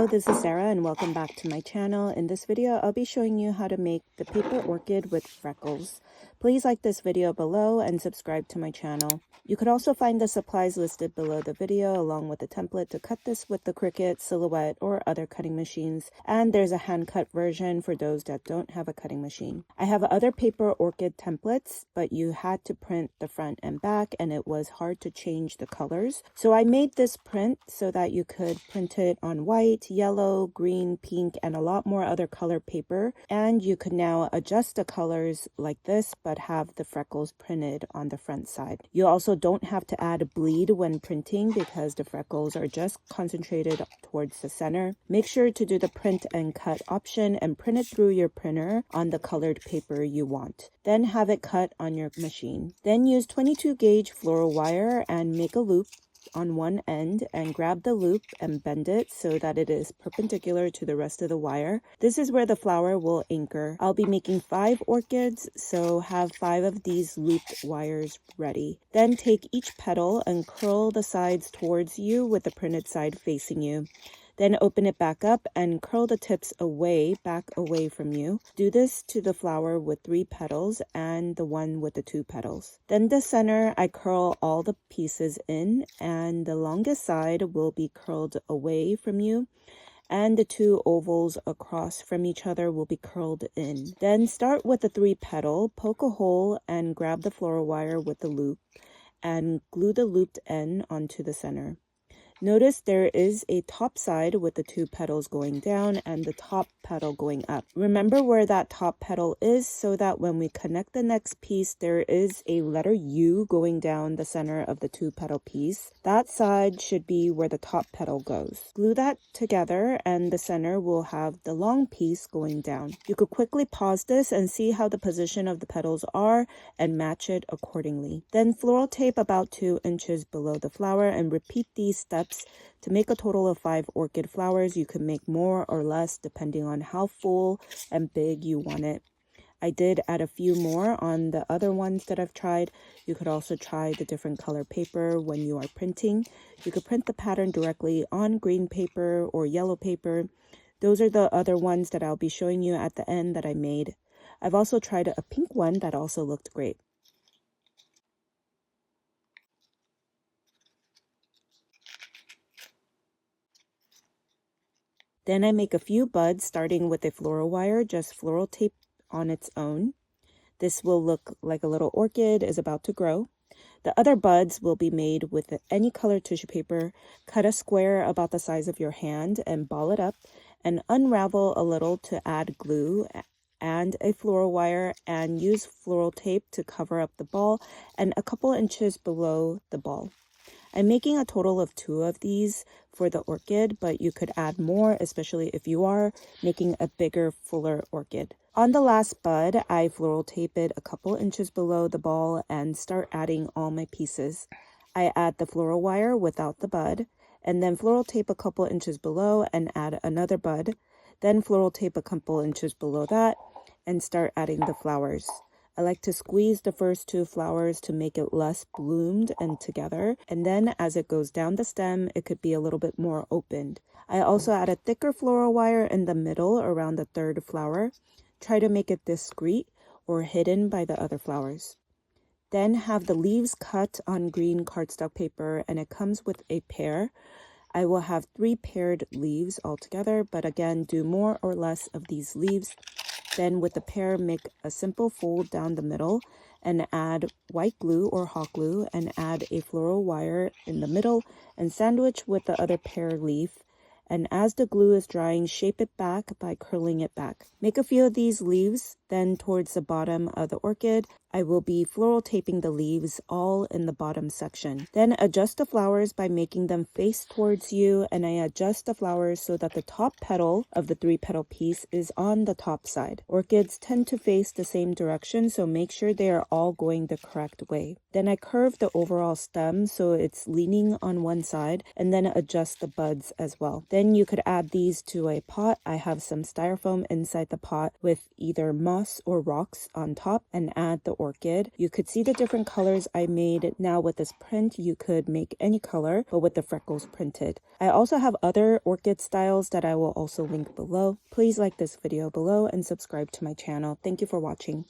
Hello, this is Sarah and welcome back to my channel. In this video, I'll be showing you how to make the paper orchid with freckles. Please like this video below and subscribe to my channel. You could also find the supplies listed below the video along with a template to cut this with the Cricut, Silhouette, or other cutting machines. And there's a hand-cut version for those that don't have a cutting machine. I have other paper orchid templates, but you had to print the front and back and it was hard to change the colors. So I made this print so that you could print it on white, yellow, green, pink, and a lot more other color paper. And you could now adjust the colors like this, but have the freckles printed on the front side. You also don't have to add a bleed when printing because the freckles are just concentrated towards the center. Make sure to do the print and cut option and print it through your printer on the colored paper you want. Then have it cut on your machine. Then use 22 gauge floral wire and make a loop on one end and grab the loop and bend it so that it is perpendicular to the rest of the wire. This is where the flower will anchor. I'll be making 5 orchids, so have 5 of these looped wires ready. Then take each petal and curl the sides towards you with the printed side facing you. Then open it back up and curl the tips back away from you. Do this to the flower with 3 petals and the one with the 2 petals. Then the center, I curl all the pieces in and the longest side will be curled away from you. And the 2 ovals across from each other will be curled in. Then start with the 3 petal, poke a hole and grab the floral wire with the loop and glue the looped end onto the center. Notice there is a top side with the 2 petals going down and the top petal going up. Remember where that top petal is so that when we connect the next piece, there is a letter U going down the center of the 2 petal piece. That side should be where the top petal goes. Glue that together and the center will have the long piece going down. You could quickly pause this and see how the position of the petals are and match it accordingly. Then floral tape about 2 inches below the flower and repeat these steps to make a total of 5 orchid flowers. You can make more or less depending on how full and big you want it. I did add a few more on the other ones that I've tried. You could also try the different color paper when you are printing. You could print the pattern directly on green paper or yellow paper. Those are the other ones that I'll be showing you at the end that I made. I've also tried a pink one that also looked great. Then I make a few buds starting with a floral wire, just floral tape on its own. This will look like a little orchid is about to grow. The other buds will be made with any colored tissue paper. Cut a square about the size of your hand and ball it up and unravel a little to add glue and a floral wire and use floral tape to cover up the ball and a couple inches below the ball. I'm making a total of 2 of these for the orchid, but you could add more, especially if you are making a bigger, fuller orchid. On the last bud, I floral tape it a couple inches below the ball and start adding all my pieces. I add the floral wire without the bud, and then floral tape a couple inches below and add another bud. Then floral tape a couple inches below that and start adding the flowers. I like to squeeze the first 2 flowers to make it less bloomed and together. And then as it goes down the stem, it could be a little bit more opened. I also add a thicker floral wire in the middle around the 3rd flower. Try to make it discreet or hidden by the other flowers. Then have the leaves cut on green cardstock paper and it comes with a pair. I will have 3 paired leaves altogether, but again, do more or less of these leaves. Then with the pair, make a simple fold down the middle and add white glue or hot glue and add a floral wire in the middle and sandwich with the other pair leaf. And as the glue is drying, shape it back by curling it back. Make a few of these leaves. Then towards the bottom of the orchid, I will be floral taping the leaves all in the bottom section. Then adjust the flowers by making them face towards you, and I adjust the flowers so that the top petal of the 3 petal piece is on the top side. Orchids tend to face the same direction, so make sure they are all going the correct way. Then I curve the overall stem so it's leaning on one side, and then adjust the buds as well. Then you could add these to a pot. I have some styrofoam inside the pot with either moss or rocks on top and add the orchid. You could see the different colors I made. Now with this print, you could make any color, but with the freckles printed. I also have other orchid styles that I will also link below. Please like this video below and subscribe to my channel. Thank you for watching.